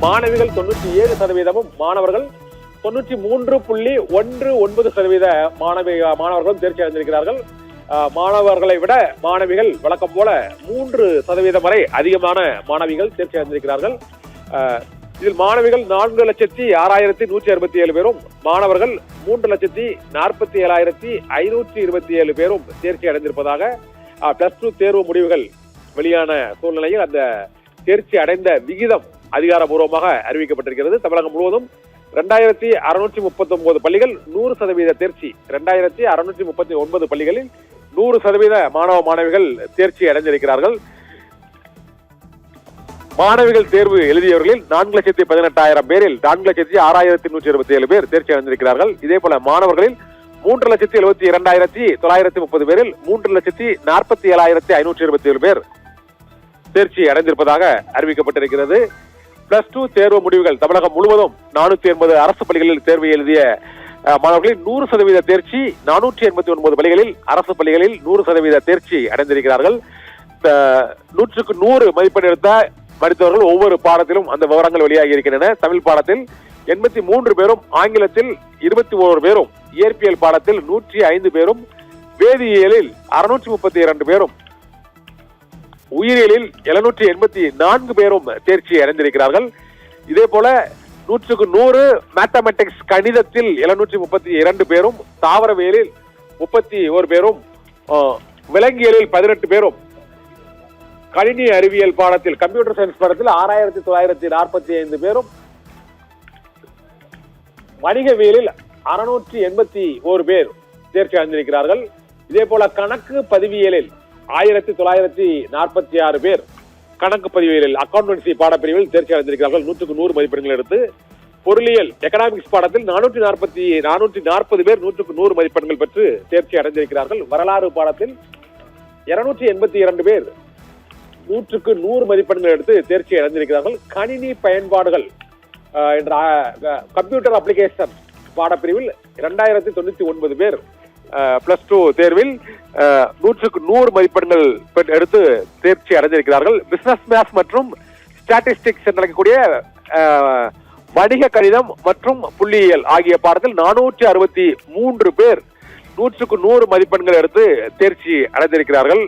மாணவிகள் 97%, மாணவர்கள் 93.19% மாணவர்களும் தேர்ச்சி அடைந்திருக்கிறார்கள். மாணவர்களை விட மாணவிகள் வழக்கம் போல 3% வரை அதிகமான மாணவிகள் தேர்ச்சி அடைந்திருக்கிறார்கள். இதில் மாணவிகள் 4,06,167 பேரும், மாணவர்கள் 3,47,527 பேரும் தேர்ச்சி அடைந்திருப்பதாக பிளஸ் 2 தேர்வு முடிவுகள் வெளியான சூழ்நிலையில் அந்த தேர்ச்சி அடைந்த விகிதம் அதிகாரப்பூர்வமாக அறிவிக்கப்பட்டிருக்கிறது. தமிழகம் முழுவதும் 2,639 பள்ளிகள் 100% தேர்ச்சி, 2,639 பள்ளிகளில் 100% மாணவ மாணவிகள் தேர்ச்சி அடைந்திருக்கிறார்கள். மாணவிகள் தேர்வு எழுதியவர்களில் 4,18,000 பேரில் 4,06,127 பேர் தேர்ச்சி அடைந்திருக்கிறார்கள். இதே போல மாணவர்களில் 3,72,930 பேரில் 3,47,527 பேர் தேர்ச்சி அடைந்திருப்பதாக அறிவிக்கப்பட்டிருக்கிறது. பிளஸ் 2 தேர்வு முடிவுகள் தமிழகம் முழுவதும் 480 அரசு பள்ளிகளில் தேர்வு எழுதிய மாணவர்களில் 100% தேர்ச்சி, 489 பள்ளிகளில் அரசு பள்ளிகளில் 100% தேர்ச்சி அடைந்திருக்கிறார்கள். 100க்கு 100 மதிப்பெண் எடுத்த படித்தவர்கள் ஒவ்வொரு பாடத்திலும் அந்த விவரங்கள் வெளியாகி இருக்கின்றன. தமிழ் பாடத்தில் 83 பேரும், ஆங்கிலத்தில் 21 பேரும், இயற்பியல் பாடத்தில் 105 பேரும், வேதியியலில் 632 பேரும், உயிரியலில் 784 பேரும் தேர்ச்சி அடைந்திருக்கிறார்கள். இதே போல 100க்கு 100 மேத்தமெட்டிக்ஸ் கணிதத்தில் 732 பேரும், தாவரவியலில் 31 பேரும், விலங்கியலில் 18 பேரும், கணினி அறிவியல் பாடத்தில் கம்ப்யூட்டர் சயின்ஸ் பாடத்தில் 6,945 பேரும், வணிகவியலில் 681 பேர் தேர்ச்சி அடைந்திருக்கிறார்கள். இதே போல கணக்கு பதிவியலில் 1,946 பேர் கணக்கு பதிவியலில் அக்கௌண்டன்சி பாடப்பிரிவில் தேர்ச்சி அடைந்திருக்கிறார்கள் 100க்கு 100 மதிப்பெண்கள் எடுத்து. பொருளியல் எக்கனாமிக்ஸ் பாடத்தில் 440 பேர் 100க்கு 100 மதிப்பெண்கள் பெற்று தேர்ச்சி அடைந்திருக்கிறார்கள். வரலாறு பாடத்தில் 282 பேர் 100க்கு 100 மதிப்பெண்கள் எடுத்து தேர்ச்சி அடைந்திருக்கிறார்கள். கணினி பயன்பாடுகள் என்ற கம்ப்யூட்டர் அப்ளிகேஷன் பாடப்பிரிவில் 2,099 பேர் பிளஸ் 2 தேர்வில் 100க்கு 100 மதிப்பெண்கள் எடுத்து தேர்ச்சி அடைந்திருக்கிறார்கள். பிசினஸ் மேத்ஸ் மற்றும் ஸ்டாட்டிஸ்டிக்ஸ் என்று அழைக்கக்கூடிய வணிக கணிதம் மற்றும் புள்ளியியல் ஆகிய பாடத்தில் 463 பேர் 100க்கு 100 மதிப்பெண்கள் எடுத்து தேர்ச்சி அடைந்திருக்கிறார்கள்.